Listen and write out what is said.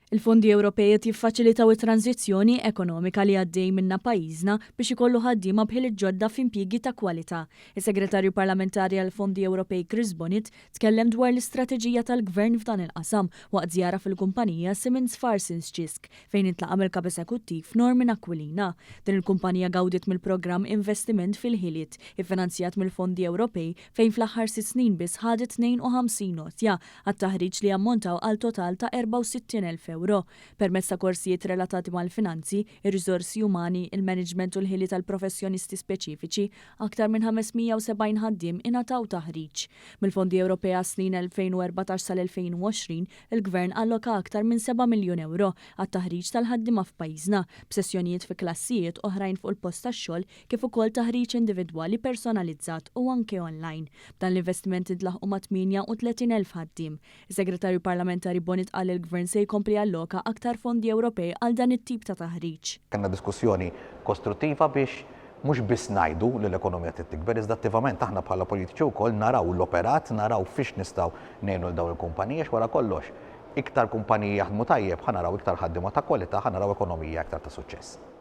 Il-fondi Ewropej qed jiffaċilitaw it-tranzizzjoni ekonomika li għaddej minna pajjiżna biex ikollu ħaddiema bħil ġodda f'impjiegi ta' kwalità. Is-Segretarju Parlamentari għall-Fondi Ewropej Chris Bonnet tkellem dwar l-istrateġija tal-Gvern f'dan il-qasam waqt żjara fil-kumpanija Siemens Farsins Ġisk fejn intlaqa' mill-kap eżekuttiv Norman Aquilina. Din il-kumpanija gawdiet mill-programm Investiment fil-ħiliet iffinanzjat mill-Fondi Ewropej fejn fl-aħħar 6 snin biss ħadet 52 notja għat-taħriġ li ammontaw għal total ta' 64,000 euro. Permezz ta' korsijiet relatati mal-finanzi, ir-riżorsi umani, il-management u l-ħili tal-professjonisti speċifiċi, aktar minn 570 ħaddiem ingħataw taħriġ. Mill-Fondi Ewropej snin 2014 sal-2020, il-Gvern alloka aktar minn 7 miljun euro għat-taħriġ tal-ħaddiema f'pajjiżna, b'sessjonijiet fi klassijiet oħrajn fuq il-post tax-xogħol kif ukoll taħriġ individwali personalizzat u anke online. Dan l-investiment intlaħqu ma' 38,000 ħaddiem. Is-Segretarju Parlamentari Bonnet qal il-Gvern se jkompli alloka aktar fondi Ewropej għal dan it-tip ta' taħriġ. Kanna diskussjoni kostruttiva biex mhux biss ngħidu li l-ekonomija tikber, iżda attivament aħna bħala politiċi wkoll naraw l-operat, naraw fiex nistgħu ngħinu l dawn il-kumpaniji wara kollox iktar kumpaniji jaħdmu tajjeb ħanaraw iktar ħaddiema ta' kwalità, ħanaraw ekonomija iktar ta' suċċess.